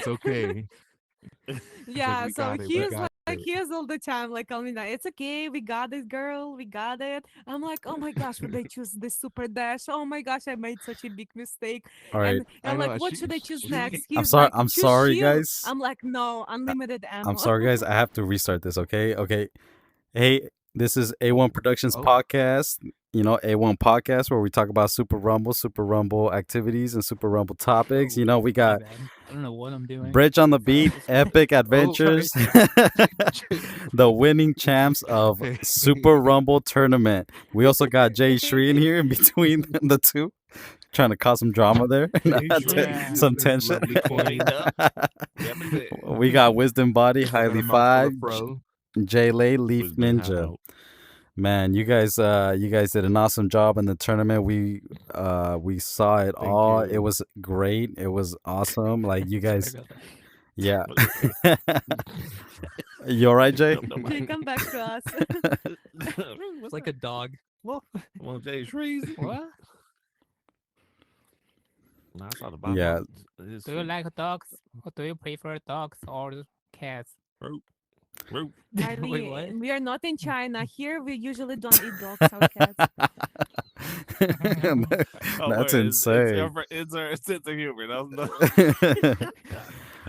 It's okay. Like Yeah, we so got it. he We is got like it. he is all the time like telling me that it's okay, we got it, girl, we got it. I'm like, oh my gosh, would I choose this super dash? Oh my gosh, I made such a big mistake. All right. And I'm I like, know. what should I choose next? I'm He's sorry. like, I'm choose sorry, shield. guys. I'm like, no, I- unlimited I'm ammo. sorry, guys. I have to restart this. Okay. Okay. Hey, this is A1 Productions Oh, podcast. A1 podcast where we talk about Super Rumble activities and Super Rumble topics. Oh, We my got bad. I don't know what I'm doing. Bridge on the Sorry. Beat, Epic oh, Adventures, sorry. the winning champs of Hey. Super Rumble tournament. We also got Jay Shree in here in between the two, trying to cause some drama there, Jay Shree, Yeah. some his tension. lovely queen. We got Wisdom Body, I got Highly a mouthful Five, of fro. Jay Lay, Leaf Who's been Ninja. out? Man, you guys did an awesome job in the tournament. We saw it Thank all. It you. was great. It was awesome. Like you Sorry guys, about that. yeah. You all right, Jay? Don't Jay, mind. come back to us. It's like a dog. Well, Come on, Jay Shrees. what? Nah, I saw the bottom Yeah. of his Do you feet. like dogs? Or do you prefer dogs or cats? Roop, roop. Wait, Kylie, what? we are not in China. Here, we usually don't eat dogs or cats. Oh, That's wait, it's insane. it's our sense of humor. That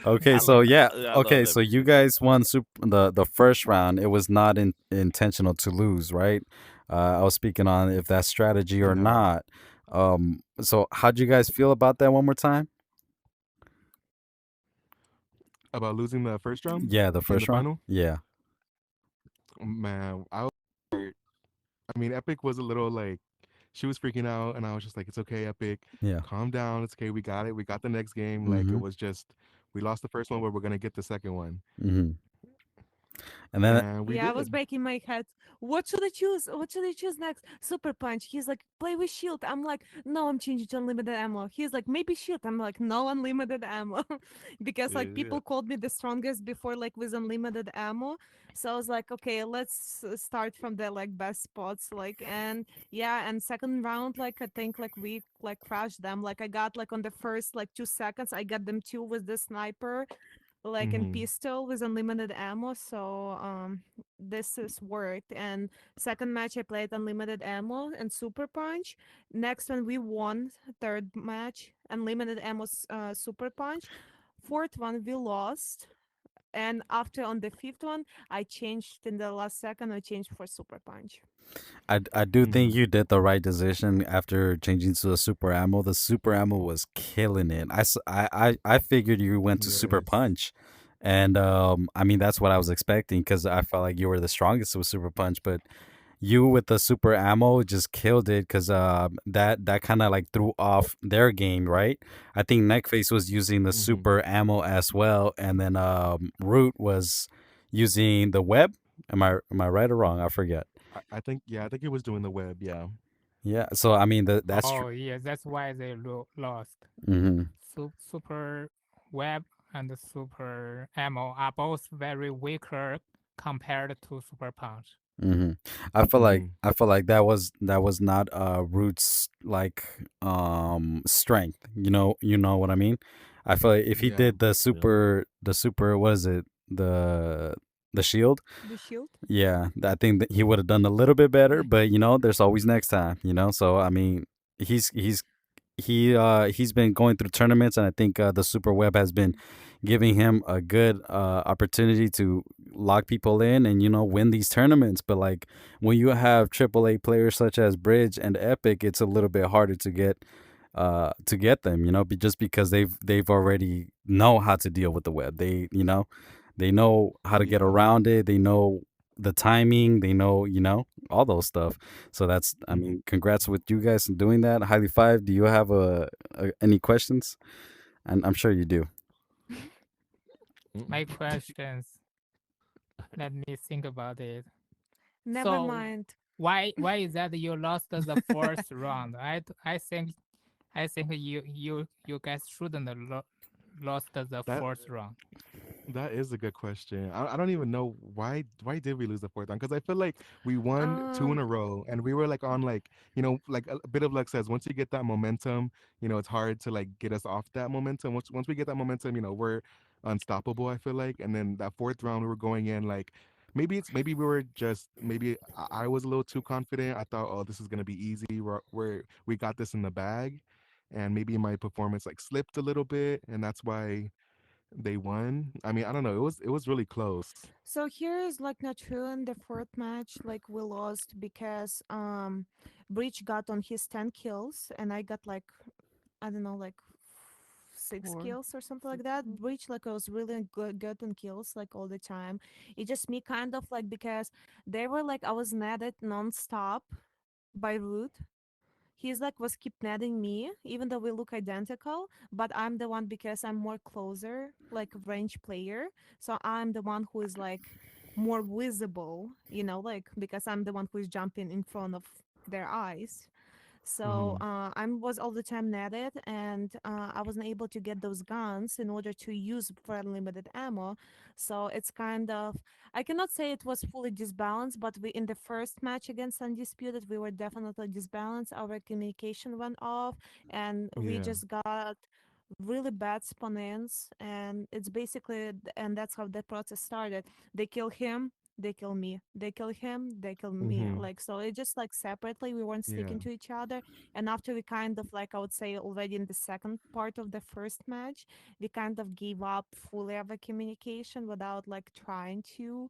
Okay, I so love yeah, I love okay, that so you video. guys won the first round. It was not intentional to lose, right? I was speaking on if that's strategy or No, not. So how'd you guys feel about that one more time? about losing the first round Yeah, the in the first round. final. Yeah, Man, I mean, Epic was a little like she was freaking out, and I was just like, "It's okay, Epic, yeah. calm down. It's okay. We got it. We got the next game. Like it Mm-hmm. was just we lost the first one, but we're gonna get the second one, Mm-hmm. And then and we Yeah, I was did. breaking my head. What should I choose? What should I choose next? Super punch. He's like, play with shield. I'm like, no, I'm changing to unlimited ammo. He's like, maybe shield. I'm like, no, unlimited ammo. Because like Yeah, people called me the strongest before, like with unlimited ammo. So I was like, okay, let's start from the like best spots. Like, and yeah, and second round, like I think like we like crashed them. Like I got like on the first like 2 seconds, I got them two with the sniper like in hmm pistol with unlimited ammo. So this is worked. And second match I played unlimited ammo and super punch. Next one we won. Third match unlimited ammo, super punch. Fourth one we lost. And after on the fifth one, I changed in the last second. I changed for super punch. I do think hmm you did the right decision after changing to the super ammo. The super ammo was killing it. I figured you went to super Yes. punch, and I mean that's what I was expecting because I felt like you were the strongest with super punch. But you with the super ammo just killed it because that kind of like threw off their game, right? I think Neckface was using the hmm super ammo as well, and then Root was using the web. Am I right or wrong? I forget. I think yeah, I think he was doing the web. Yeah. Yeah, so I mean that's Oh, true. yeah, that's why they lost. Hmm. Super web and super ammo are both very weaker compared to super punch. Hmm. I feel like that was not Root's like strength. You know what I mean. I feel like if he Yeah. did the Yeah. super what is it the shield. The shield. Yeah, I think that he would have done a little bit better, but there's always next time. So I mean, he's been going through tournaments, and I think the super web has been giving him a good opportunity to lock people in and win these tournaments. But like when you have AAA players such as Bridge and Epic, it's a little bit harder to get them. Just because they've already know how to deal with the web. They know how to get Yeah. around it. They know the timing. They know all those stuff. So that's, I hmm mean, congrats with you guys in doing that. Highly Five, do you have any questions? And I'm sure you do. My questions, let me think about it. Never So mind. why is that you lost the first round? I think you guys shouldn't have lost the That first round. that is a good question. I don't even know why did we lose the fourth one? Because I feel like we won two in Um, a row, and we were like on like like a bit of luck says once you get that momentum, it's hard to like get us off that momentum. Once we get that momentum, unstoppable. I feel like, and then that fourth round we were going in like maybe we were just maybe I was a little too confident. I thought, oh, this is gonna be easy. We got this in the bag, and maybe my performance like slipped a little bit, and that's why they won. I mean, I don't know. It was really close. So here is like not true in the fourth match. Like we lost because Breach got on his 10 kills and I got like I don't know like 6 kills or something like that. Breach like was really good on kills like all the time. It just me kind of like because they were like I was netted non-stop by Root. He's like was keep netting me even though we look identical, but I'm the one because I'm more closer like range player, so I'm the one who is like more visible, like because I'm the one who is jumping in front of their eyes. So Hmm. I was all the time netted, and I wasn't able to get those guns in order to use for unlimited ammo. So it's kind of I cannot say it was fully disbalanced, but we in the first match against Undisputed we were definitely disbalanced. Our communication went off, and we Yeah. just got really bad spawn-ins, and it's basically and that's how the process started. They kill him, they kill me, they kill him, they kill me, Hmm. like so it just like separately we weren't Yeah. sticking to each other. And after we kind of like I would say already in the second part of the first match we kind of gave up fully our communication without like trying to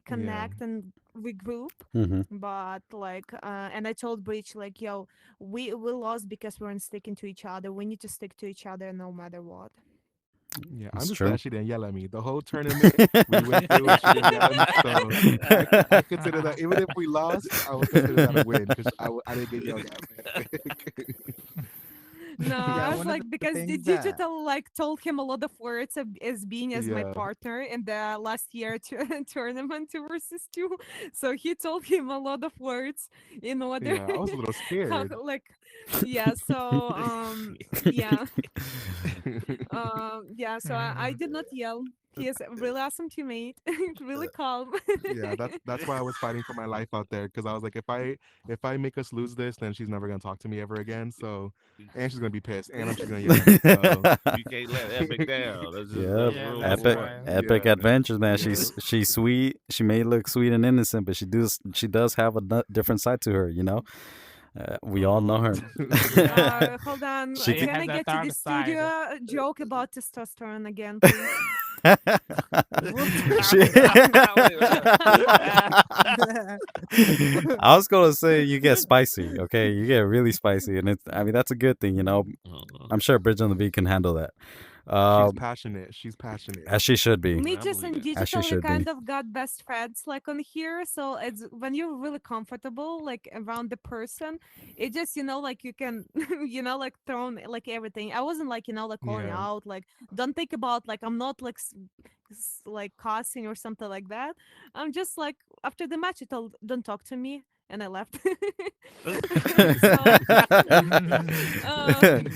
Yeah. reconnect and regroup. Hmm. But like and I told Breach like, yo, we lost because we weren't sticking to each other. We need to stick to each other no matter what. Yeah, I'm It's just true. glad she didn't yell at me. The whole tournament we went through and she didn't yell at me. So I consider that even if we lost, I would consider that a win because I didn't get yelled at, man. No, Yeah, I was one of like the because the things that digital like told him a lot of words as being as my Yeah, partner in the last year tournament 2 versus 2. So he told him a lot of words in order yeah. I was a little how scared. like yeah. So yeah. Yeah, so I Mhm. did not yell. He is a really awesome teammate, really calm. Yeah, that's why I was fighting for my life out there because I was like, if I make us lose this, then she's never gonna talk to me ever again. So, and she's gonna be pissed, and she's gonna yell at me. So, You can't let Epic down. Yep. That's Yeah, rule that's number Epic one. right. epic yeah, adventures, man. yeah, She's sweet. She may look sweet and innocent, but she does have a different side to her, you know? We all know her. Hold on. She She Can I has a get to the dark studio side. joke about testosterone again, please? she I was gonna say you get spicy, okay? You get really spicy, and I mean that's a good thing, you know. Uh, I'm sure Bridge on the Beat can handle that. she's Um, passionate. She's passionate. as she should be, Me I just believe in that. as she digital, we should be. kind of got best friends like on here. So it's when you're really comfortable, like around the person, it just, like you can, like throw like everything. I wasn't like, like calling Yeah, out, like, don't think about like, I'm not like, like cussing or something like that. I'm just like, after the match, I told, don't talk to me. And I left. So, um,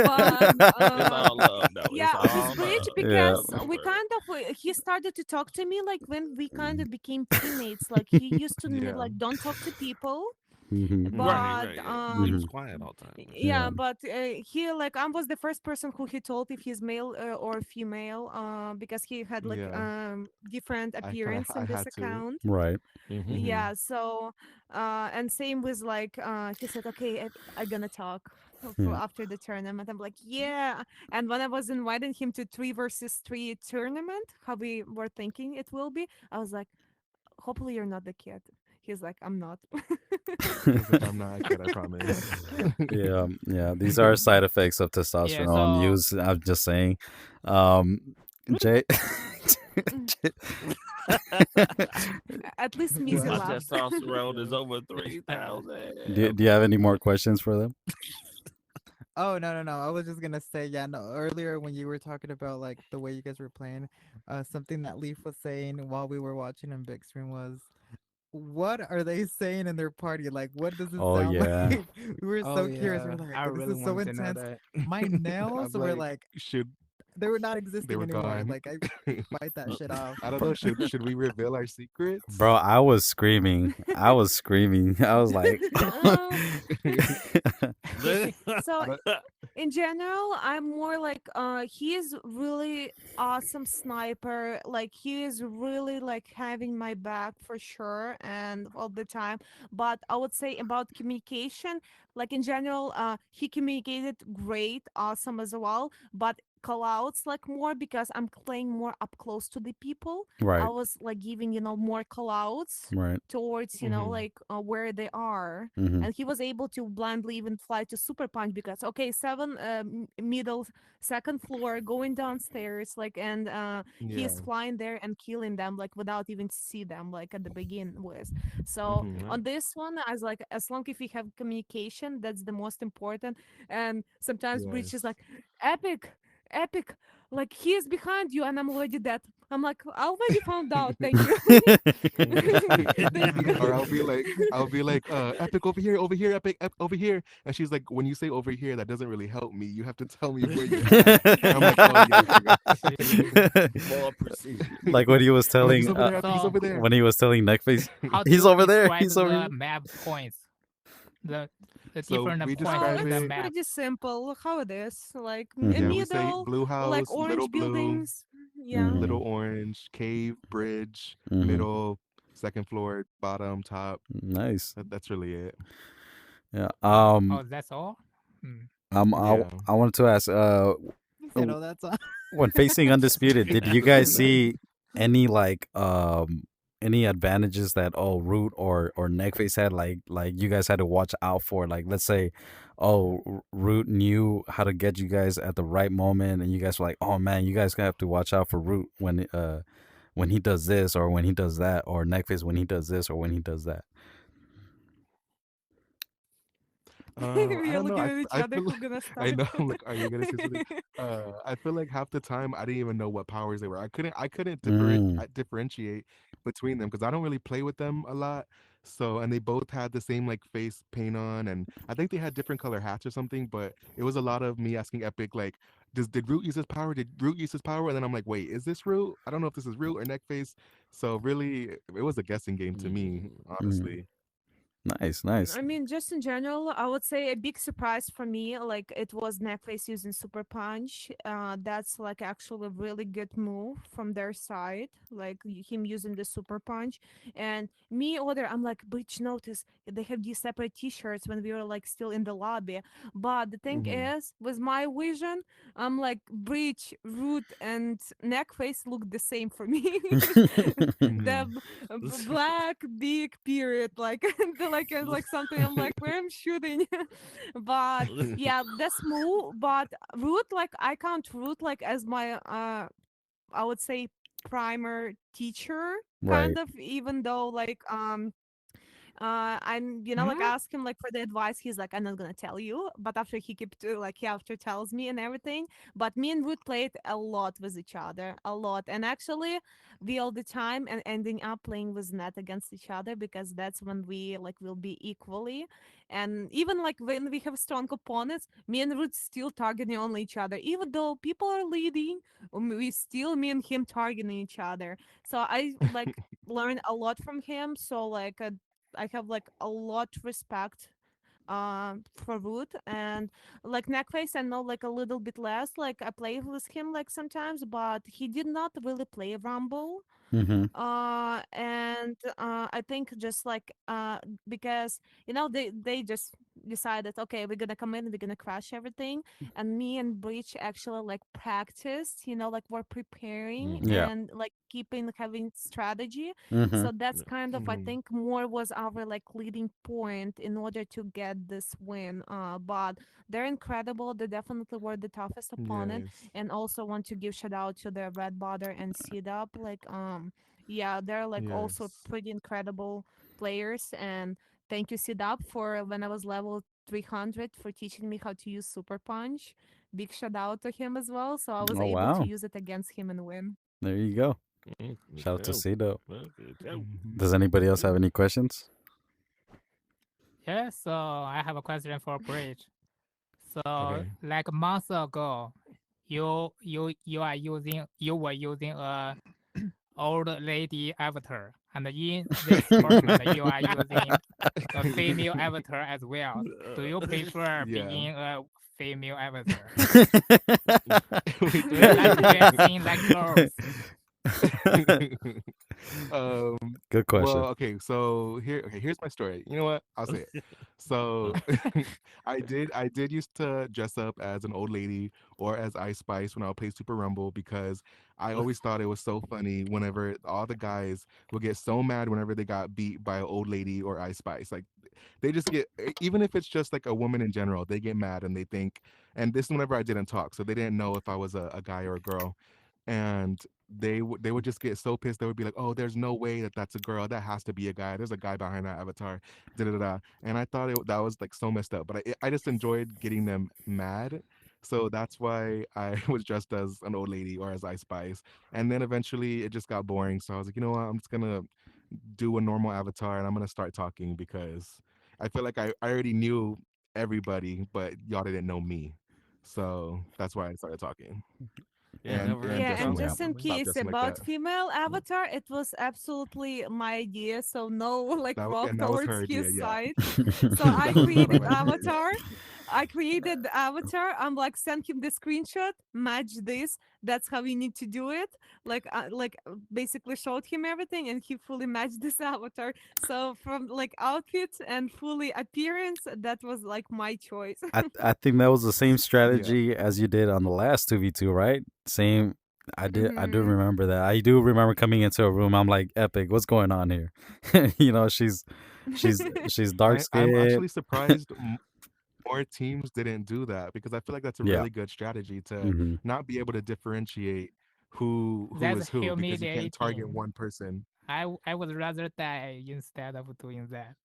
but It's all love, though. It's yeah, with all Bridge love. Yeah. because we kind of he started to talk to me like when we kind of became teammates. Like he used to yeah. like don't talk to people, Hmm. Right, but right. Yeah. He was quiet all the time. Yeah. yeah, but he like I was the first person who he told if he's male or female, because he had like Yeah. different appearance I in this had to. account. Right. Hmm. Hmm. Yeah, so and same with like he said, okay, I'm gonna talk for Yeah. after the tournament. I'm like, yeah. And when I was inviting him to 3 versus 3 tournament, how we were thinking it will be, I was like, hopefully you're not the kid. He's like, I'm not. He's like, I'm not a kid. I promise. Yeah. Yeah. These are side effects of Yeah, testosterone so use. I'm just saying. Um, Jay. At least Missy My what? laughed. testosterone is over 3,000. Do you have any more questions for them? Oh, no. I was just gonna say, yeah, no, earlier when you were talking about like the way you guys were playing, something that Leaf was saying while we were watching on big screen was, what are they saying in their party? Like, what does it Oh sound yeah. like? We were oh so curious. We yeah, were like, I this really is so want to know intense. that. My nails I'm were like, like, should they were not they existing were anymore. gone? Like, I bite that shit off. I don't know. Should we reveal our Bro, secrets? I was screaming. I was screaming. I was like, Um, I so don't. in general, I'm more like he is really awesome sniper. Like he is really like having my back for sure and all the time. But I would say about communication, like in general, he communicated great, awesome as well. But call outs like more because I'm playing more up close to the people. I Right. was like giving, more call outs Right. towards, Hmm. like where they are, Mm-hmm. and he was able to blindly even fly to super punch because okay, seven middle second floor going downstairs like, and he's Yeah. flying there and killing them like without even see them like at the begin with. So Hmm. on this one, as like as long if we have communication, that's the most important. And sometimes breach is Yes. like epic, epic, like he is behind you and I'm already dead. I'm like, I already found out, thank you. Thank Or you. I'll be like, Epic over here, Epic over here. And she's like, when you say over here, that doesn't really help me. You have to tell me where you're at. And I'm like, oh yes, I got More precision. Like when he was I'm like, he's telling, over there, Epic, he's So, over there. when he was telling Neckface, how do he's you over there. describe He's over the here. map points? The the So different we points Oh, describe in the it's it, map. pretty simple. How it is, like a yeah, Mm-hmm. we say middle, blue like house, little orange blue, buildings. Yeah. Mm-hmm. little orange, cave, bridge, Mm-hmm. middle, second floor, bottom, top. Nice. That's really it. Yeah. Oh, that's all. Hmm. Yeah. I wanted to ask, He said, w- "Oh, that's all." when facing Undisputed, did you guys see any like any advantages that Root or Neckface had, like you guys had to watch out for? Like let's say, Root knew how to get you guys at the right moment, and you guys were like, oh man, you guys have to watch out for Root when he does this or when he does that, or Neckface when he does this or when he does that. I We are don't know. looking at each I other. feel Who like gonna I start? know. Like, are you gonna say something? I feel like half the time I didn't even know what powers they were. I couldn't Mm, differentiate between them because I don't really play with them a lot. So, and they both had the same like face paint on, and I think they had different color hats or something. But it was a lot of me asking Epic like, did Root use his power? Did Root use his power? And then I'm like, wait, is this Root? I don't know if this is Root or Neckface. So really, it was a guessing game to me, mm. honestly. Nice, nice. I mean, just in general, I would say a big surprise for me, like it was Neckface using Super Punch. That's like actually a really good move from their side, like him using the Super Punch. And me, other, I'm like, Bitch, notice they have these separate T-shirts when we were like still in the lobby. But the thing Hmm. is, with my vision, I'm like, Breach, Root, and Neckface look the same for me. The Hmm. black big period like the like something I'm like where I'm shooting. But yeah, that's move. But root, like I can't root like as my I would say primer teacher kind Right. of, even though like I'm, like Hmm? ask him like for the advice. He's like, I'm not gonna tell you. But after he kept like he after tells me and everything. But me and Root played a lot with each other, a lot. And actually, we all the time and ending up playing with Net against each other because that's when we like will be equally. And even like when we have strong opponents, me and Root still targeting only each other, even though people are leading. We still me and him targeting each other. So I like learned a lot from him. So like I have like a lot respect for Root. And like Neckface I know like a little bit less, like I play with him like sometimes, but he did not really play Rumble. Mm-hmm. And I think just like because they just decided, okay, we're gonna come in, we're gonna crash everything. And me and Breach actually like practiced, like we're preparing Yeah. and like keeping having strategy. Mm-hmm. So that's kind of, I Hmm. think, more was our like leading point in order to get this win. But they're incredible, they definitely were the toughest opponent. Yes. And also want to give shout out to the Red Butter and Seed Up. Like yeah, they're like also Yes. pretty incredible players. And thank you, Seed Up, for when I was level 300 for teaching me how to use Super Punch. Big shout out to him as well. So I was Oh able to wow. use it against him and win. There you go. Me Shout out to too. Cedo. Me too. Hmm. Does anybody else have any questions? Yeah. So I have a question for Bridge. So Okay. like a month ago, you were using old lady avatar, and in this tournament you are using a female avatar as well. Do you prefer Yeah. being a female avatar? We Do you like do. dressing like girls? um Good well, question. okay, so here's my story. You know what? I'll say it. So I did used to dress up as an old lady or as Ice Spice when I would play Super Rumble because I always thought it was so funny whenever all the guys would get so mad whenever they got beat by an old lady or Ice Spice. Like they just get even if it's just like a woman in general, they get mad and they think, and this is whenever I didn't talk, so they didn't know if I was a guy or a girl, and they would just get so pissed. They would be like, "Oh, there's no way that that's a girl. That has to be a guy. There's a guy behind that avatar." Da da da. Da." And I thought that was like so messed up, but I just enjoyed getting them mad. So that's why I was dressed as an old lady or as Ice Spice. And then eventually it just got boring. So I was like, you know what? I'm just gonna do a normal avatar and I'm gonna start talking because I feel like I already knew everybody, but y'all didn't know me. So that's why I started talking Yeah, and never and ended Yeah, and dressing Yeah. like just in properly. stop case dressing like about that. female avatar, it was absolutely my idea, so no like walk And that was her towards idea, his yeah. side. So I That was not created my idea. avatar. I created the avatar. I'm like, send him the screenshot, match this. That's how we need to do it. Basically showed him everything, and he fully matched this avatar. So from like outfit and fully appearance, that was like my choice. I think that was the same Yeah. strategy as you did on the last 2v2, right? Same. I do hmm remember that. I do remember coming into a room. I'm like, Epic, what's going on here? She's dark I'm skinned. actually surprised more teams didn't do that because I feel like that's a Yeah. really good strategy to Hmm. not be able to differentiate who That's is who because you can't target humiliating. one person. I would rather die instead of doing that.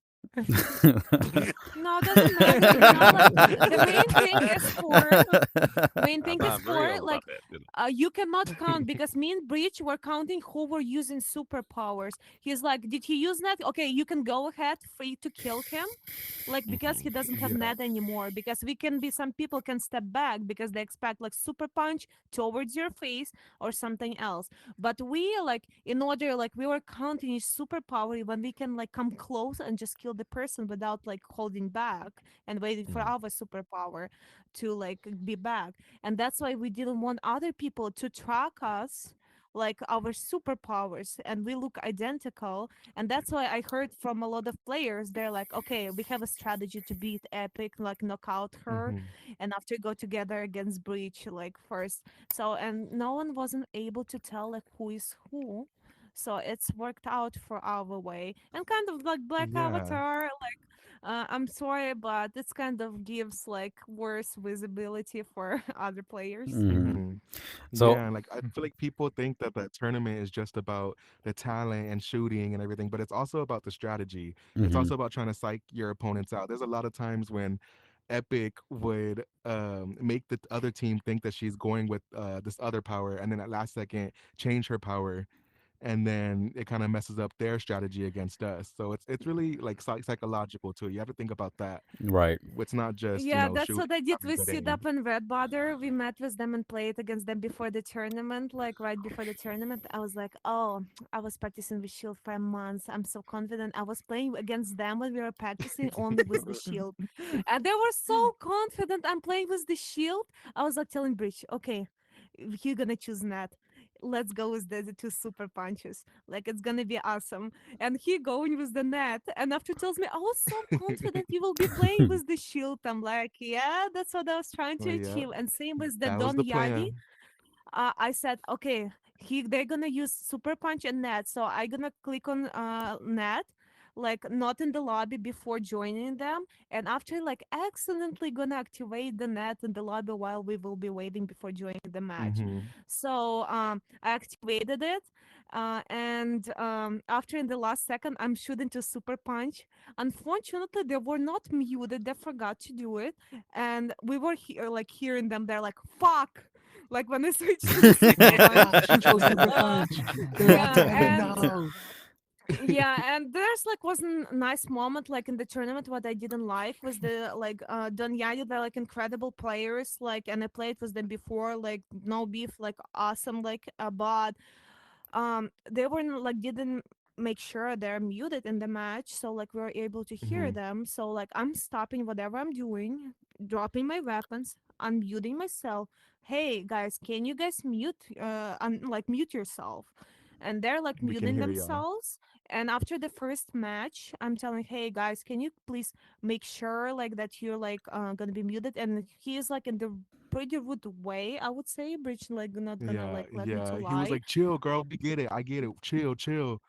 No, doesn't matter. You know, like the main thing is for main I thing thought is for very old like about that. Didn't you cannot count because me and Breach were counting who were using superpowers. He's like, did he use that? Okay, you can go ahead, free to kill him. Like because he doesn't have Yeah. net anymore. Because we can be some people can step back because they expect like super punch towards your face or something else. But we like in order like we were counting each superpower when we can like come close and just kill the person without like holding back and waiting for Mhm. our superpower to like be back. And that's why we didn't want other people to track us like our superpowers and we look identical. And that's why I heard from a lot of players, they're like, okay, we have a strategy to beat Epic, like knock out her, Mhm. and after go together against Breach, like first. So, and no one wasn't able to tell like who is who. So it's worked out for our way. And kind of like Black Yeah. Avatar, like I'm sorry, but this kind of gives like worse visibility for other players. Hmm. Mhm. So, Yeah, and like I feel like people think that the tournament is just about the talent and shooting and everything, but it's also about the strategy. It's hmm also about trying to psych your opponents out. There's a lot of times when Epic would make the other team think that she's going with this other power, and then at last second change her power, and then it kind of messes up their strategy against us. So it's really like psychological too. You have to think about that. right. It's not just Yeah, that's shoot what I did having with good Seed aim. Up and Red Butter. We met with them and played against them before the tournament, like right before the tournament. I was like, oh, I was practicing with Shield for months. I'm so confident. I was playing against them when we were practicing only with the Shield. And they were so confident I'm playing with the Shield. I was like telling Bridge, okay, you're gonna choose Nat. Let's go with the two super punches. Like it's gonna be awesome. And he going with the net. And after tells me, I was so confident you will be playing with the shield. I'm like, yeah, that's what I was trying Oh to yeah, achieve. And same with the that was Don the Yadi. plan. I said, okay, they're gonna use super punch and net. So I gonna click on net, like not in the lobby before joining them. And after like accidentally gonna activate the net in the lobby while we will be waiting before joining the match. Hmm. So I activated it. And after in the last second, I'm shooting to super punch. Unfortunately, they were not muted. They forgot to do it, and we were here, like hearing them. They're like, "Fuck!" Like when I switched to the super Oh punch. God, she chose Super Uh, Punch. They yeah, activated. and No. yeah, and there's like wasn't a nice moment like in the tournament what I didn't like was the like Don Yadi, they're like incredible players, like and I played with them before, like no beef, like awesome, like but they weren't like didn't make sure they're muted in the match, so like we were able to hear Hmm. them. So like I'm stopping whatever I'm doing, dropping my weapons, unmuting myself. Hey guys, can you guys mute like mute yourself? And they're like We can muting hear y'all. themselves. And after the first match, I'm telling, hey guys, can you please make sure like that you're like gonna be muted? And he is like in the pretty rude way, I would say. Bridge like not gonna Yeah, like let me to yeah. He was lie. like, "Chill, girl. We get it. I get it. Chill, chill."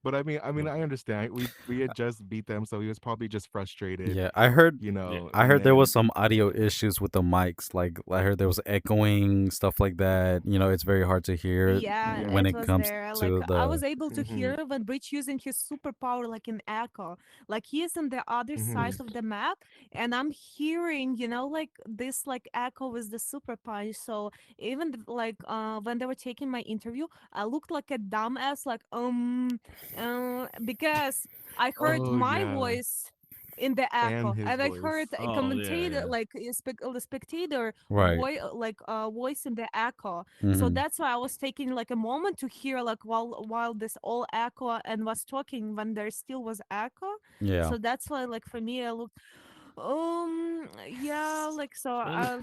But I mean, I understand. We had just beat them, so he was probably just frustrated, Yeah, I heard Yeah. I And heard there was then, some audio issues with the mics. Like I heard there was echoing stuff like that. It's very hard to hear Yeah, yeah. when it it was comes there. Like to I the. was able to Hmm. hear when Bridge using his superpower like in echo. Like he is on the other Hmm. side of the map and I'm hearing, like this like echo with the super punch. So even like when they were taking my interview, I looked like a dumbass like because I heard Oh my yeah, voice in the and echo his and I heard voice. a Oh yeah, commentator yeah. like the spectator Right. voice in the echo. So Hmm. that's why I was taking like a moment to hear like while this all echo and was talking when there still was echo. Yeah. So that's why like for me I looked yeah, like so Well,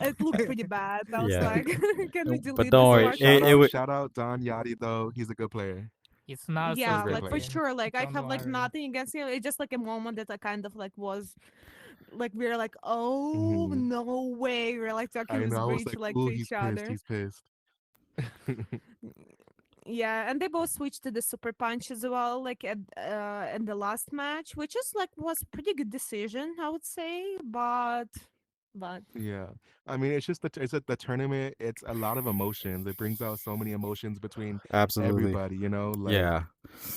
it looked pretty bad. I was Yeah. like, can we But delete don't this But worry. part It, it please? would. shout out Don Yachty though. He's a good player. It's not He's so a Yeah, great like for player. serious. sure. Like I Don't have like worry. nothing against him. It's just like a moment that I kind of like was like we're like, oh Hmm. no way. We're like talking I know. with I was Breach like, like "Ooh, to he's each pissed. other. He's pissed." Yeah, and they both switched to the super punch as well, like at in the last match, which is like was pretty good decision, I would say. But Yeah, I mean, it's just the tournament. It's a lot of emotions. It brings out so many emotions between Absolutely. everybody. Like Yeah.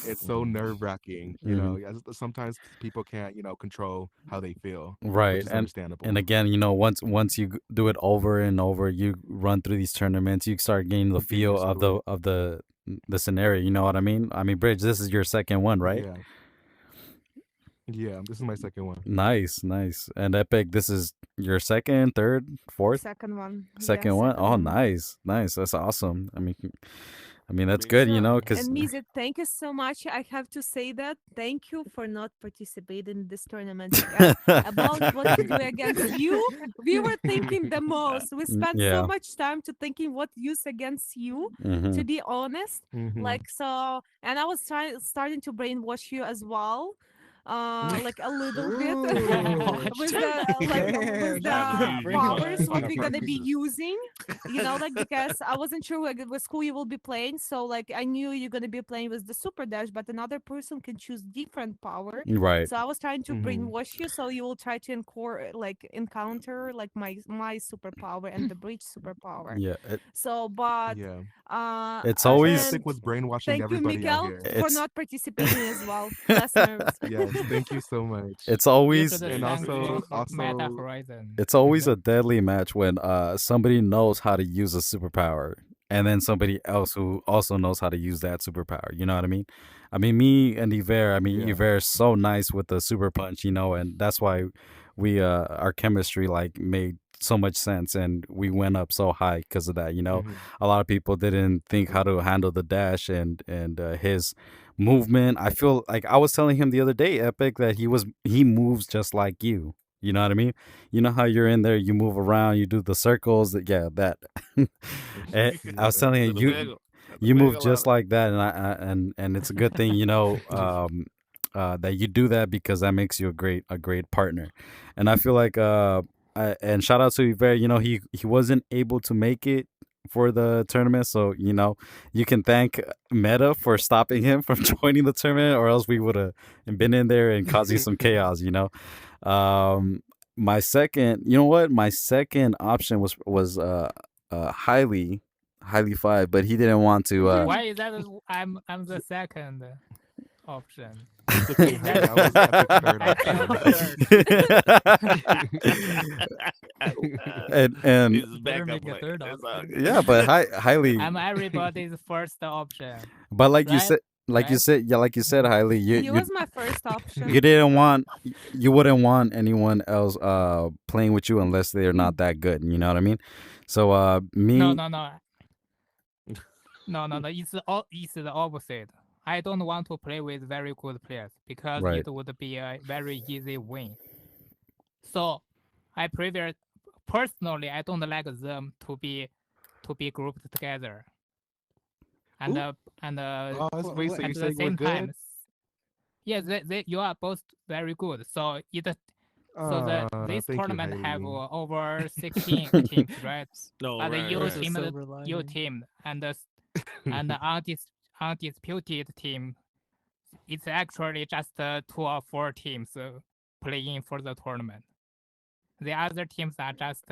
it's so mhm. nerve-wracking. Hmm. Sometimes people can't control how they feel, which Right. is And understandable. again, once you do it over and over, you run through these tournaments, you start getting the You get feel used of to it. the scenario. You know what I mean? I mean, Bridge, this is your second one, right? Yeah, yeah. This is my second one. Nice, nice. And Epic, this is your second, third, fourth, second one, yeah, second one. second Oh, one. nice, nice. That's awesome. I mean, I that's mean, good. So, Cause. and Mizit, thank you so much. I have to say that. Thank you for not participating in this tournament because about what to do against you, we were thinking the most. We spent so Yeah. much time to thinking what use against you, Mm-hmm. to be honest. Hmm. Like so, and I was starting to brainwash you as well. Like a little bit Ooh. with the with Damn, not the the I mean, powers brainwash. what we're gonna be using, like because I wasn't sure like with who you will be playing. So like I knew you're gonna be playing with the super dash, but another person can choose different power. Right. So I was trying to Hmm. brainwash you, so you will try to encounter like my superpower and the breach superpower. Yeah. So but Yeah. It's always. and Epic was brainwashing thank you, everybody out Miguel, here. for It's. not participating as well. Less nerves. Yes, thank you so much. It's Due to always. the And sanctions also, for Meta also, Horizon. It's always a deadly match when somebody knows how to use a superpower and then somebody else who also knows how to use that superpower. You know what I mean? I mean, me and Iver. I mean, yeah. Iver is so nice with the super punch, and that's why we our chemistry like made so much sense and we went up so high because of that. Hmm. A lot of people didn't think how to handle the dash and his movement. I feel like I was telling him the other day, Epic, that he moves just like you. You know what I mean? You know how you're in there, you move around, you do the circles. Yeah, that. I was Yeah. telling to the you, bagel, you the move bagel just ladder. like that, and it's a good thing, that you do that because that makes you a great partner. And I feel like and shout out to Yver, he wasn't able to make it for the tournament, so you can thank Meta for stopping him from joining the tournament, or else we would have been in there and causing some chaos. Um, my second, you know what? My second option was highly five, but he didn't want to. Why is that? I'm the second option. It's okay, Is that Hailey. I was Epic's third I failed option. third? and He's his Better backup make a plan. third That's all option. good. yeah, but highly. I'm everybody's first option, But right? Right? like you said, highly. You He you was my first you option. didn't want you wouldn't want anyone else playing with you unless they're not that good. You know what I mean? So No, me. no, no. No, no, no. It's the opposite. I don't want to play with very good players because Right. it would be a very easy win. So I prefer personally. I don't like them to be grouped together and Ooh. and Wait, so at you're the saying we're same good? time. Yes, you are both very good. So that this Thank you, tournament have Hailey. over 16 teams, right? No, But right, There's a right. silver your lining. team and the undisputed team, it's actually just 2 or 4 teams playing for the tournament. The other teams are just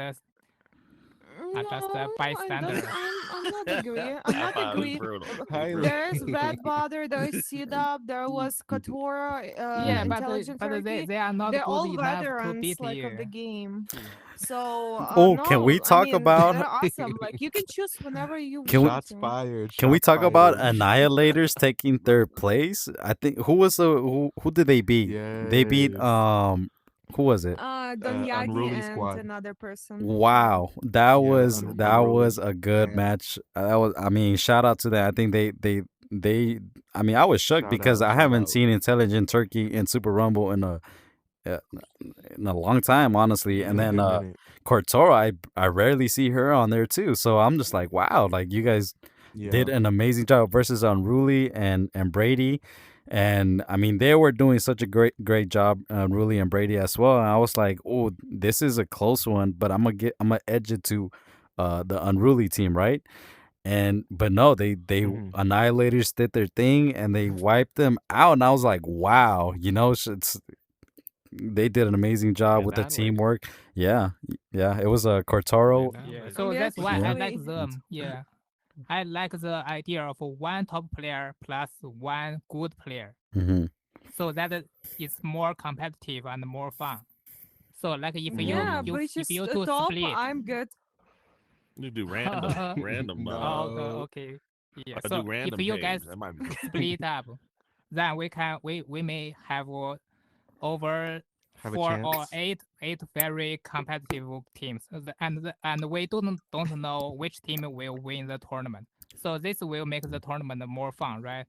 No, I don't. bystanders. I'm not agree. I'm I not find it agree. brutal. It's Hailey. brutal. There's Red Butter, there's Sidab, there was Katora, Yeah, Mhm. Intelligent but Turkey. they are not They're good all enough to veterans, beat like of the you. game. So Oh, can we no, I talk mean about they're awesome. Like you can choose whenever you can we want Shots to. fired. can we Shots talk about fired. Annihilators taking third place? I think who did they beat? They beat Yes. who was it? Donyagi Unruly and squad. another person. Wow, Yeah, that was unruly. a good And match. That was, I mean, shout out to that. I think they. I mean, I was shocked shout because out, I shout haven't out. seen Intelligent Turkey in Super Rumble uh, in a long time, honestly. It's And been a then good minute. Cortora, I rarely see her on there too. So I'm just like, wow, like you guys did Yeah. an amazing job versus Unruly and Brady. And I mean, they were doing such a great job, Unruly and Brady as well. And I was like, oh, this is a close one, but I'm gonna edge it to the Unruly team, right? And but no, they Hmm. Annihilators did their thing and they wiped them out. And I was like, wow, they did an amazing The job with the Annihilators. teamwork. Yeah, yeah, it was a The Cortaro. Yeah, Annihilators. so that's Yes, why I Yeah. like actually. them. Yeah, I like the idea of one top player plus one good player, Hmm. so that it's more competitive and more fun. So like Yeah. Yeah, Breach if is you the two top. split, I'm good. You do random. oh, No. okay, yeah. I do So if random you guys games. That might be cool. split up, then we may have over Have a 4 or chance. eight very competitive teams, and we don't know which team will win the tournament. So this will make the tournament more fun, right?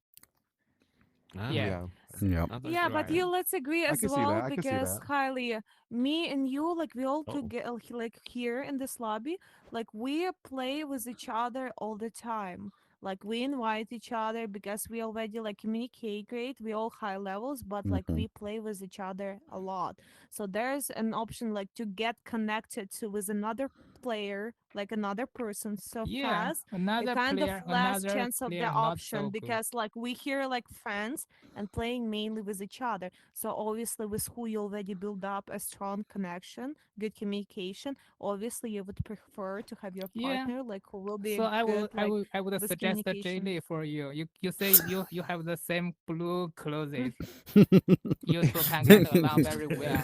Ah, Yeah, Yeah. Yeah. I think Yeah, so. but right. Yeah. you let's agree I as can see well that. I can see because that. Kylie, me and you, like we all Oh, together, like here in this lobby, like we play with each other all the time. Like we invite each other because we already like communicate great. We all high levels, but like Hmm. we play with each other a lot. So there's an option like to get connected to with another player, like another person so Yeah, fast. It kind of less chance of the not option so good. because like we here like friends and playing mainly with each other. So obviously with who you already build up a strong connection, good communication, obviously you would prefer to have your Yeah. partner like who will So be good like I would with suggest a J communication. Lee for you. You say you have the same blue clothes. You two can get along very well.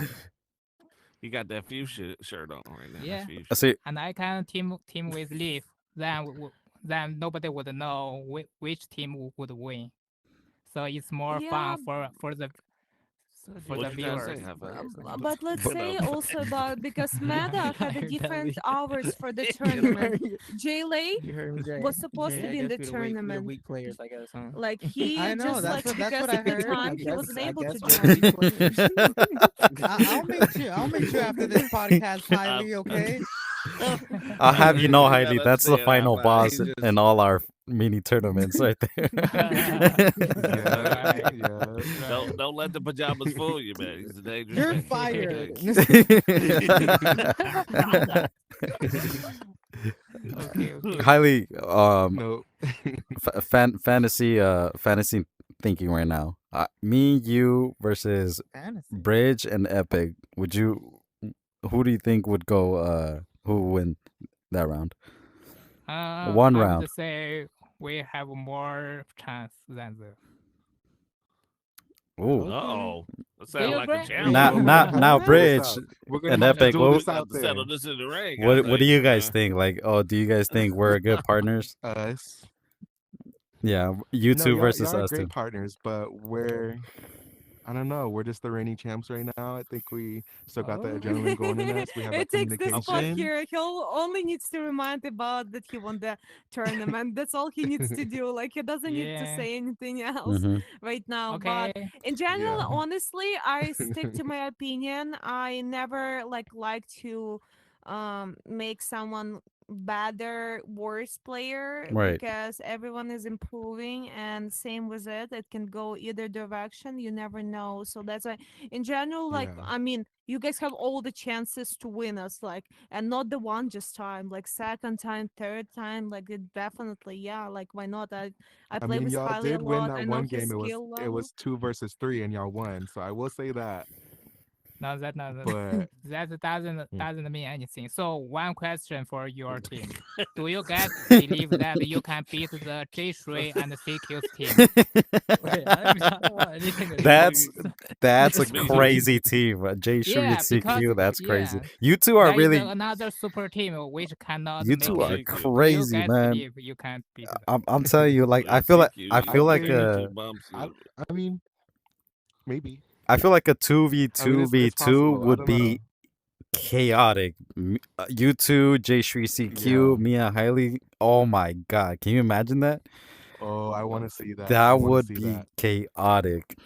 he got that fuchsia shirt on right now. That's Yeah, fuchsia. See, and I can team with Leaf. Then nobody would know which team would win. So it's more Yeah, fun for What the you trying to say, viewers. High Five? but let's You know. say also about because Meta had a I heard that different leak. hours for the You know. You tournament. heard, Jay you heard me, Jay. was supposed to Jay, I be in guess the we're the tournament. weak players, I guess, huh? Like he I know. just like That's what because I of the heard. time he wasn't I able to guess we're the weak join. players. I'll meet you. I'll meet you after this podcast, I, highly. Okay. I'll have you know, you Hailey, gotta that's the understand, High final Five. boss He just in all our mini tournaments right there. Yeah. Right, Yeah. right. don't let the pajamas fool you, man. He's a dangerous You're man. fired. Okay, okay. Highly No. fantasy thinking right now. Me, you versus Fantasy. Bridge and Epic. Who do you think would go who would win that round? One I round. would say we have more chance than the. Ooh. Okay. Uh-oh. That Do sounds you like a agree? Now challenge. Well, we're gonna have to now duel this Bridge out. We're gonna and have to Epic. duel this Have out to settle there. this in the ring, I What do think. you guys think? Like, oh, do you guys think we're good partners? Us. Yeah, you No, two y'all versus are us great two. partners, but we're I don't know. We're just the reigning champs right now. I think we still got the Oh, adrenaline going in us. We have that It takes the spot communication. Okay. here. He'll only needs to remind about that he won the tournament. That's all he needs to do. Like he doesn't need to yeah. say anything else Mm-hmm. right now. But Okay. in general, Yeah. honestly, I stick to my opinion. I never like to make someone better worse player Right. because everyone is improving and same with it can go either direction, you never know. So that's why in general, like, Yeah. I mean, you guys have all the chances to win us, like, and not the one just time, like second time, third time, like it definitely, yeah, like why not? I I play mean, with y'all Kylie a did win lot. I that know one his game. skill It level. was 2 versus 3, and y'all won. So I will say that. No, that no, But that doesn't Hmm. doesn't mean anything. So one question for your team: do you guys believe that you can beat the J3 and CQ's team? Wait, I don't want anything to do with That's these. that's a Me too. crazy team. J Shree and Yeah, because CQ. That's crazy. yeah, You two are there is really. another super team which cannot You make two are it. CQ. Do you crazy, guys man. believe you can beat them? I'm telling you, like Well, CQ, I I feel like think CQ a bumps I you. I mean maybe. I feel like a two v I mean two v it's two possible. I would don't know. be chaotic. You two, J Shree Yeah. CQ, Mia Hailey. Oh my god, can you imagine that? Oh, I want to see that. I That want to would see be that. chaotic.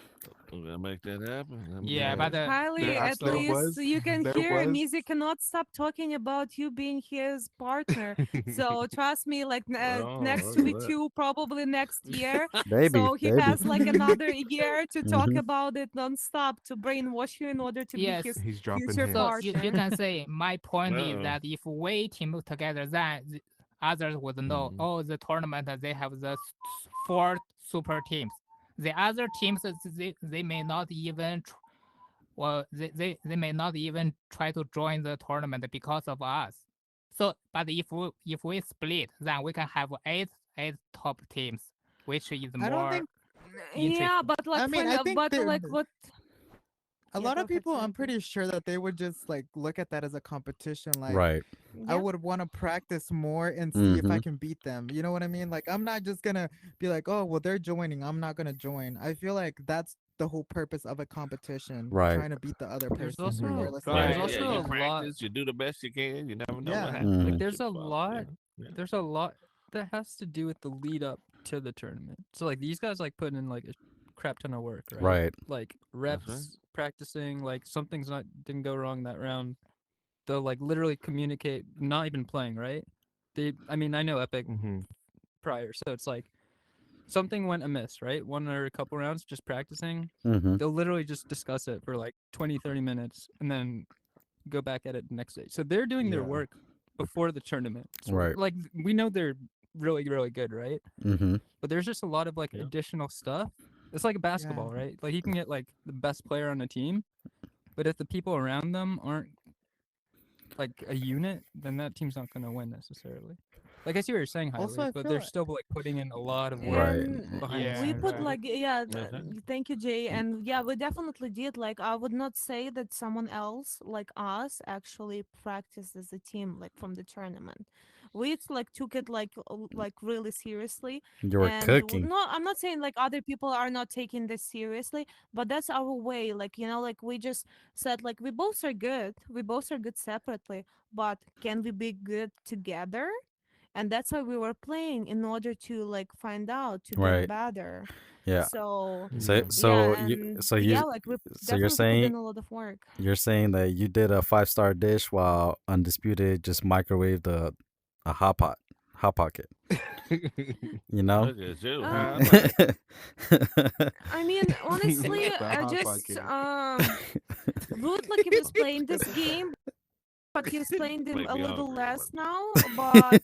We're gonna make that happen. I'm Yeah, Yeah. but glad. Kylie, at There so least was you can there hear was Mizi cannot stop talking about you being his partner. So trust me, like Oh, next look to at two, probably next year. that. Baby, So he baby. has like another year to talk Hmm. about it nonstop to brainwash you in order to be yes, his he's dropping future so hints. you partner. can say my point is Uh-oh. that if we team together, then others would know. Mhm. Oh, the tournament they have the four super teams. The other teams they may not even well they may not even try to join the tournament because of us. So, but if we split, then we can have eight top teams, which is I don't more think. Yeah, interesting. but like I for mean, I think but there. like what? A Yeah, lot go of ahead, people, I'm sorry, please. pretty sure that they would just like look at that as a competition. Like, Right. I Yeah. would want to practice more and see if I Hmm. can beat them. You know what I mean? Like, I'm not just gonna be like, oh, well, they're joining. I'm not gonna join. I feel like that's the whole purpose of a competition, Right. trying to beat the other There's person, Mhm. also regardless of there's Right. Yeah, what yeah. they also You a are. lot practice. You do the best you can. You never know what Yeah. happens. like Hmm. there's Shit a bump. Yeah. lot Yeah. there's a lot that has to do with the lead up to the tournament. So like these guys like put in like a crap ton of work, right? Right. Like That's right. reps, practicing, like something's not didn't go wrong that round. They'll like literally communicate, not even playing, right? I mean, I know Epic Mhm. prior, so it's like something went amiss, right? One or a couple rounds just practicing. Hmm. They'll literally just discuss it for like 20, 30 minutes and then go back at it the next day. So they're doing their Yeah. work before the tournament. So Right. like we know they're really, really good, right? Hmm. But there's just a lot of like Yeah. additional stuff. It's like Yeah. basketball, right? Like you can get like the best player on a team, but if the people around them aren't like a unit, then that team's not gonna win necessarily. Like I see what you're saying, Also, Highly, I but feel they're like. still like putting in a lot of work Right. And behind the we Yeah, scenes, put right. right? like, yeah, That's right. thank you, Jay. And yeah, we definitely did. Like, I would not say that someone else like us actually practiced as a team, like from the tournament. Like took it like really seriously. You were And cooking. no, I'm not saying like other people are not taking this seriously, but that's our way. Like, like we just said like we both are good. We both are good separately, but can we be good together? And that's why we were playing in order to like find out to get Right. better. Yeah. So So Yeah. so yeah, you and so you yeah, like we so you're definitely put saying in a lot of work. that you did a 5-star dish while Undisputed just microwaved a hot pocket. You know. Look at you, huh? I um like I mean, honestly, The I hot just pocket. Root like he was playing this game, but he's playing them make a me little hungry. less now. But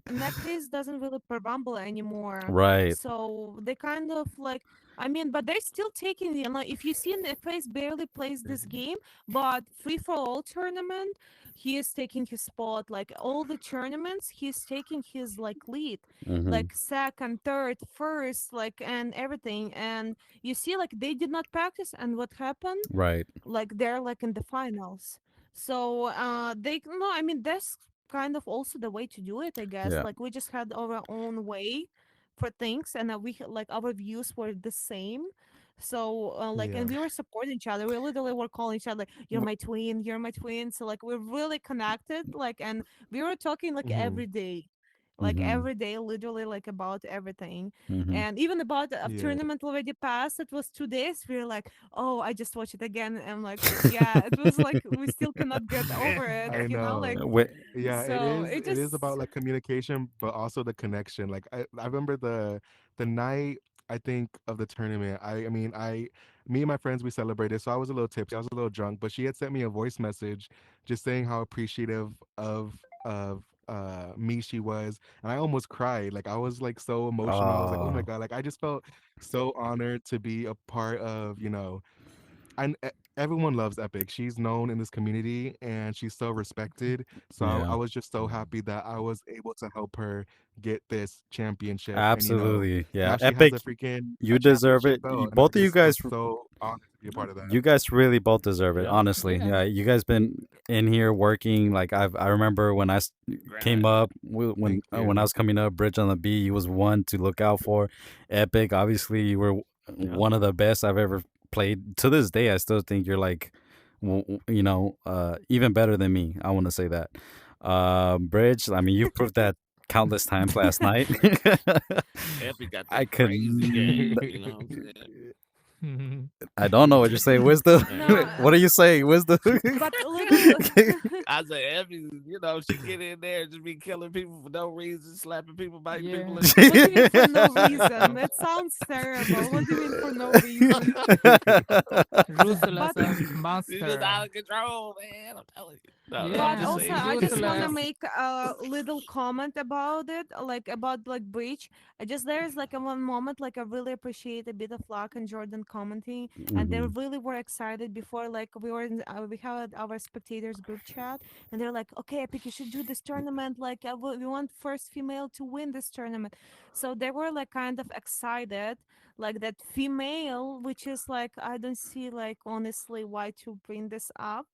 Necklace doesn't really play Rumble anymore. Right. So they kind of like, I mean, but they're still taking, if you see Face barely plays this game, but free for all tournament, he is taking his spot. Like all the tournaments, he's taking his like lead, Hmm. like second, third, first, like and everything. And you see, like they did not practice, and what happened? Right. Like they're like in the finals. So they no, I mean that's kind of also the way to do it, I guess. Yeah. Like we just had our own way for things, and we like our views were the same. So like, Yeah. and we were supporting each other. We literally were calling each other like, "You're my twin, you're my twin." So like we're really connected. Like, and we were talking like Mm-hmm. every day. Like Mm-hmm. every day, literally, like about everything, Mm-hmm. and even about the Yeah. tournament already passed. It was 2 days. We were like, "Oh, I just watched it again." And like, yeah, it was like we still cannot get over it. I You know, like know. Wait. Yeah, it so is. it It is just about like communication, but also the connection. Like I remember the night I think of the tournament. I mean me and my friends we celebrated, so I was a little tipsy, I was a little drunk, but she had sent me a voice message just saying how appreciative of me she was, and I almost cried. Like I was like so emotional. I was like, oh my Oh, god, like I just felt so honored to be a part of, and everyone loves Epic. She's known in this community and she's so respected. So I yeah. was just so happy that I was able to help her get this championship. And Absolutely. Yeah. now she has Epic, a freaking you a deserve championship it. belt, and I Both of you just was guys so honored to be a part of that. you guys really both deserve it, Yeah. honestly. Yeah. Yeah, you guys been in here working. Like I remember when came Grind. up Thank when I you. was coming up, Bridge on the B, you was one to look out for. Epic, obviously, you were Yeah. one of the best I've ever played. To this day, I still think you're like, even better than me. I want to say that. Bridge, I mean, you've proved that countless times last night. Epic got I that could. crazy game. You know what I'm saying? I don't know what you're saying. Wisdom. no, Man. What are you saying? Wisdom. but little. I say Epic, she get in there and just be killing people for no reason, slapping people, biting Yeah. people. What do you mean for no reason? It sounds terrible. What do you mean for no reason? Ruthless But as She's just out monster. of control, man. I'm telling you. No, I'm but Yeah, just also, saying. she's I just want to ruthless. make a little comment about it, like about like Breach. I just there's like a one moment like I really appreciate a bit of luck and Jordan commenting, and they Mhm. really were excited before like we had our spectators group chat, and they're like, okay, Epic, you should do this tournament. Like we want first female to win this tournament, so they were like kind of excited, like that female, which is like I don't see like honestly why to bring this up,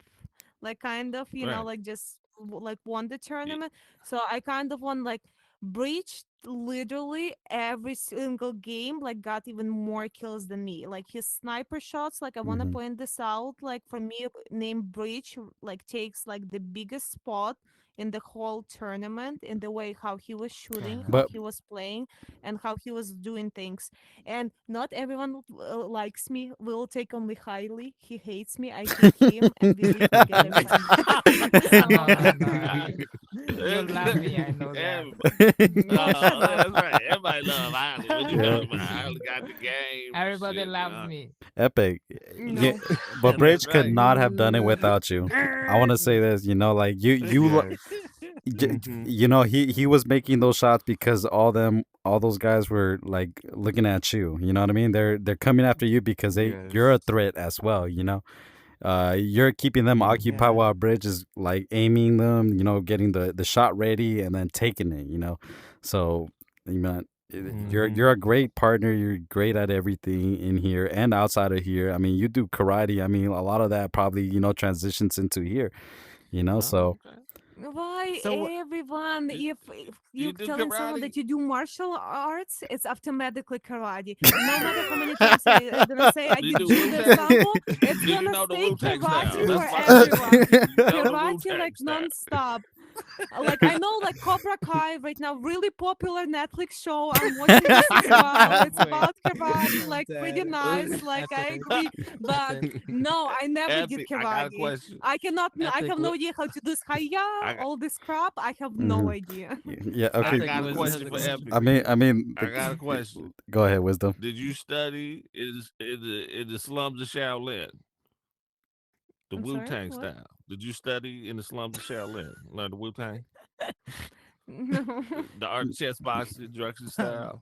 like kind of Right. like just like won the Yeah. tournament. So I kind of won like breached literally every single game, like got even more kills than me, like his sniper shots. Like I want to Mhm. point this out, like for me, name breach like takes like the biggest spot in the whole tournament in the way how he was shooting, how But he was playing, and how he was doing things. And not everyone likes me, will take on me highly. He hates me, I hate him, and we live together fine. So No, no, you love me. I know that. Everybody. no, shut up. That's right. Everybody love Island. What you yeah, talking about? Island got the game and Everybody shit. loves me. Epic. Yeah, No. but That's Bridge could right. not have done it without you. I want to say this, like Yes. Mm-hmm. he was making those shots because all those guys were like looking at you. You know what I mean? They're coming after you because you're a Yes. threat as well. You're keeping them Mm-hmm. occupied Yeah. while Bridge is like aiming them. Getting the shot ready and then taking it. So you know. You're Mm-hmm. a great partner. You're great at everything in here and outside of here. I mean, you do karate. I mean, a lot of that probably transitions into here. So Oh, okay. Why So everyone, You, if you you do telling someone karate? that you do martial arts, it's automatically karate. No matter how many times I'm gonna say I Do you did do Wu judo Tang? sambo, it's Do you gonna know the stay Wu Tang karate style? That's for my question. everyone. You know the Wu Karate Tang like style. non-stop. Like I know like Cobra Kai right now, really popular Netflix show. I'm watching this as well. It's Wait, about karate, I'm like pretty dead. nice. Like I epic, agree, but epic, no, I never did Epic. I got a karate. question. I cannot. I epic. have no idea how to do this hiya, I got, all this crap. I have no mhm. idea. Yeah. I Okay. Epic got a Wisdom has question a for question. Epic. I mean, I got a question. go ahead, wisdom. Did you study in the slums of Shaolin, the I'm Wu sorry. Tang What? style? Did you study in the slums of Shaolin? Learn the Wu Tang, No. the art of chess boxing, direction style.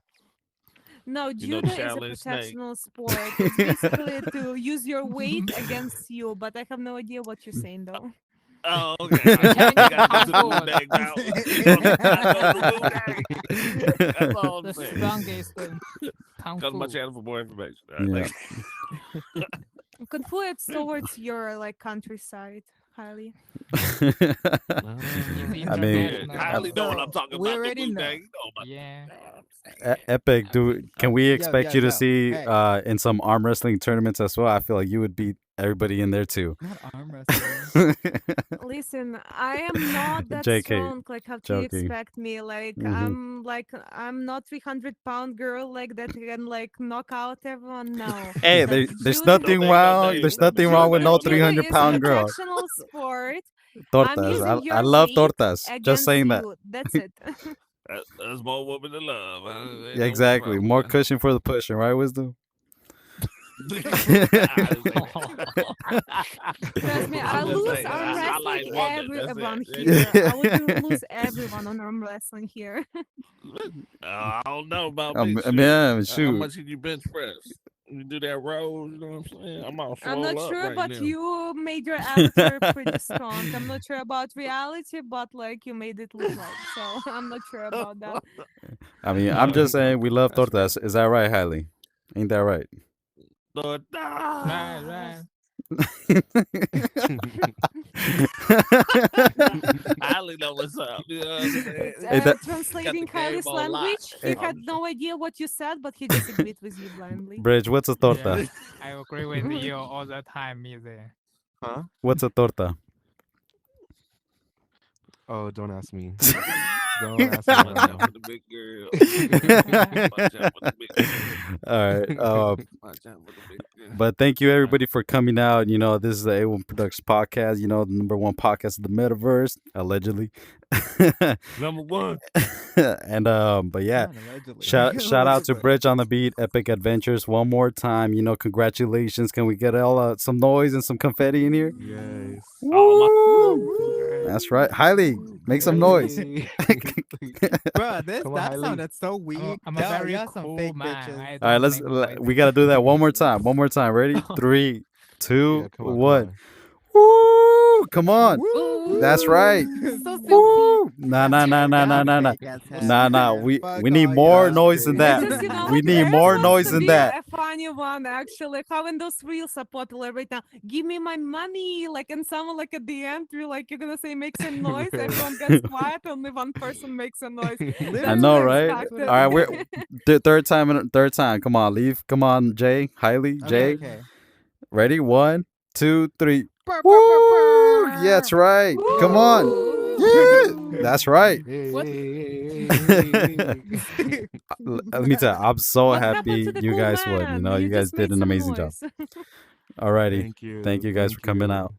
No, You know the judo is a Shaolin snake. protectional sport. It's basically to use your weight against you, but I have no idea what you're saying though. Oh, okay. I The got you. You Chinese got to go kung to the Wu fu, Tang Mountains. I know the Wu Tang. That's all I'm the saying. strongest kung Come to my fu. channel for more information. All right, Yeah. thank Kung fu, it's towards your like countryside. Highly. He's I mean, Yeah, international. Kylie know what I'm So, talking we about. The already blue know. thing, you know about Yeah. Epic, can we expect you to see Hey, in some arm wrestling tournaments as well? I feel like you would beat everybody in there too. not arm wrestling. Listen, I am not that JK, strong. Like, how do you joking. expect me? Hmm. I'm not 300-pound girl like that can like knock out everyone. No, Hey, there's judo. Don't nothing name no wrong. names. There's Let me nothing see your wrong with Judo, no name. judo is 300-pound girl. protectional sport. I'm Tortas. using I your love weight tortas. Just against saying that. you. That's it. That's more woman than love. Ain't Yeah, no way exactly. around More that. cushion for the pushing, right, Wisdom? I didn't say Trust me, I I'm just lose saying, arm I wrestling like woman. That's everyone it. here. I would lose everyone on arm wrestling here. I don't know about me. Man, How shoot. much can you bench press? You do that roll, you know what I'm saying? I'm all I'm not swole up sure, right but now. you made your avatar pretty strong. I'm not sure about reality, but like you made it look like. So I'm not sure about that. I mean, I'm just saying we love That's fair. tortas. Is that right, Hailey? Ain't that right? Lord, Right, right. I only know what's up. You know what I'm saying? Hey, that, Got Translating the game Kylie's on lock. language, he had no idea what you said, but he just agreed with you blindly. Bridge, what's a torta? Yeah. I agree with you all the time, Easy. Huh? What's a torta? Oh, don't ask me. Don't ask me. I Watch don't out know. for the big girl. Watch out for the big girl. All right. Watch out for the big girl. But thank you everybody for coming out. You know, this is the A1 Productions podcast. You know, the #1 podcast of the metaverse, allegedly. Number one. And but yeah, Not allegedly. shout out to Allegedly. Bridge on the Beat, Epic Adventures one more time. You know, congratulations. Can we get all some noise and some confetti in here? Yes. Oh, Woo! That's right. Highly, make some noise. Hey. Bro, Come on, that Hailey. sounded so weak. I'm a very Y'all some cool fake man. bitches. I All right, don't make noise. we gotta do that one more time. One more time. Ready? 3, 2, Yeah, come on, 1. Woo! Come on. Woo! That's right. So silky. Woo! Nah. Nah. Nah. We need more noise than that. Just, you know, We like, need there more supposed noise to than be that. a funny one, actually. How when those reels are popular right now, give me my money, like, and someone like at the end, you're gonna say make some noise. Right. Everyone gets quiet, only one person makes a noise. I know, That's right? unexpected. All right, we're third time. Come on, leave. Come on, Jay, Hailey, Jay. Okay. Ready? 1, 2, 3. Woo! Yeah, that's right. Come on. Yeah, that's right. Let me tell you, I'm so What happy happened to the you cool guys won. You man? know, you guys just did made an some amazing job. noise. Alrighty. Thank you. Thank you guys for coming out.